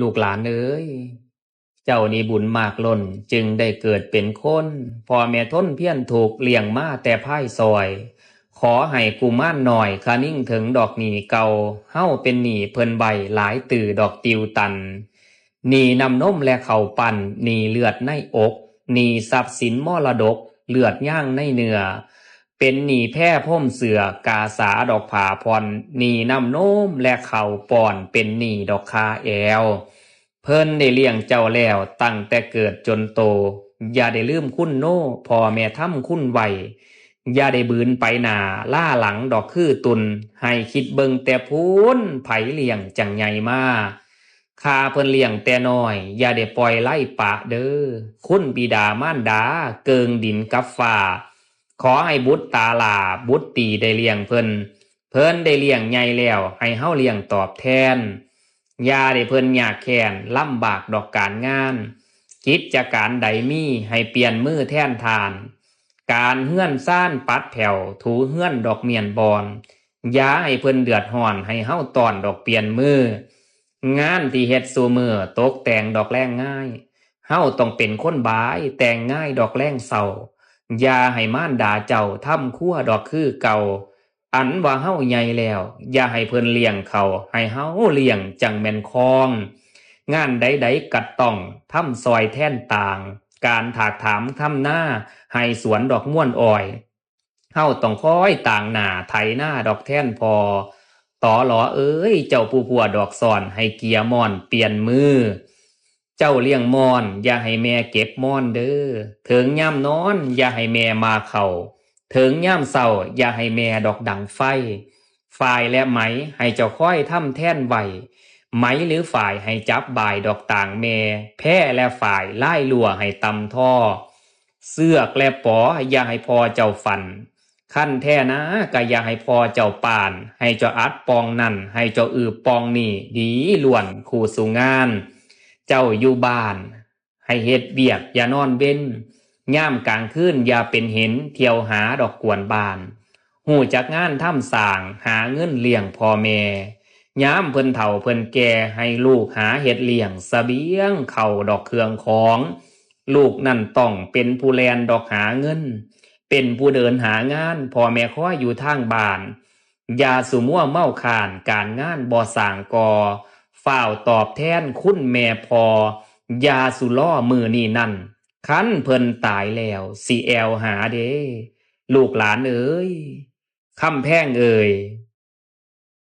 ลูกหลานเอ้ยเจ้านี่บุญมากล้นจึงได้เกิดเป็นคนพ่อแม่ทนเพียรถูกเลี้ยงมาแต่พ่ายซอย ขอให้กุมารหน่อยคานิ่งถึงดอกหนี้เก่าเฮ้าเป็นหนี้เพิ่นใบหลายตื่อดอกติวตันหนี้นำนมและเข่าปั่นหนี้เลือดในอกหนี้ทรัพย์สินมรดกเลือดย่างในเนื้อเป็นหนี้แพร่พ่มเสือกาสาดอกผาพรหนี้นำนมและเข่าป่อนเป็นหนี้ดอกคาแอวเพิ่นได้เลี้ยงเจ้าแล้วตั้งแต่เกิดจนโตอย่าได้ลืมคุณโน่พ่อแม่ทำคุณไว้อย่าได้บืนไปหน้าล่าหลังดอกคือตุนให้คิดเบิ่งแต่พูนไผเลี้ยงจังใหญ่มาข้าเพิ่นเลี้ยงแต่น้อยอย่าได้ปล่อยไล่ปะเด้อคุณบิดามารดาเกิงดินกับฟ้าขอให้บุตรตาหลาบุตรตีได้เลี้ยงเพิ่นได้เลี้ยงใหญ่แล้วให้เฮาเลี้ยงตอบแทนอย่าได้เพิ่นยากแค้นลำบากดอกการงานกิจการใดมีให้เปลี่ยนมือแทนทานการเฮือนซ่านปัดแผ่วถูเฮือนดอกเมียนบอนอย่าให้เพิ่นเดือดร้อนให้เฮาตอนดอกเปลี่ยนมืองานที่เฮ็ดสู่มือตกแต่งดอกแรงง่ายเฮาต้องเป็นคนบายแต่งง่ายดอกแรงเศร้าอย่าให้มารดาเจ้าทำครัวดอกคือเก่าอันว่าเฮาใหญ่แล้วอย่าให้เพิ่นเลี้ยงเขาให้เฮาเลี้ยงจังแม่นคองงานใดๆกัดต้องทำซอยแท่นต่างการถากถามทำหน้าให้สวนดอกม่วนอ้อยเฮาต้องคอยต่างหน้าไถหน้าดอกแท่นพอต่อหลอเอ้ยเจ้าผู้ผัวดอกซ่อนให้เกียร์ม่อนเปลี่ยนมือเจ้าเลี้ยงม่อนอย่าให้แม่เก็บม่อนเด้อถึงย่ำนอนอย่าให้แม่มาเข่าถึงย่ำเศร้าอย่าให้แม่ดอกดังไฟฝ่ายและไหมให้เจ้าค่อยทำแท่นไว้ไหมหรือฝ่ายให้จับบ่ายดอกต่างแม่แพ้และฝ่ายไล่ลัวให้ตำท่อเสือกและปออย่าให้พอเจ้าฟันขั้นแท่นะก็อย่าให้พอเจ้าป่านให้เจ้าอัดปองนั่นให้เจ้าอืบปองนี่ดีล้วนคู่สู่งานเจ้าอยู่บ้านให้เฮ็ดเบียกอย่านอนเว้นย่ามกลางคืนอย่าเป็นเห็นเที่ยวหาดอกกวนบานหูจักงานทำสร้างหาเงินเลี้ยงพ่อแม่ย้ำเพิ่นเฒ่าเพิ่นแก่ให้ลูกหาเฮ็ดเลี้ยงเสบียงเข้าดอกเครื่องของลูกนั่นต้องเป็นผู้แลนดอกหาเงินเป็นผู้เดินหางานพ่อแม่คอยอยู่ทางบ้านอย่าสุมั่วเมาข่านการงานบ่สร้างก่อฝ้าวตอบแทนคุณแม่พอย่าสุล่อมือนี่นั่นคันเพิ่นตายแล้วสิแอวหาเด้ลูกหลานเอ้ยคำแพงเอ่ย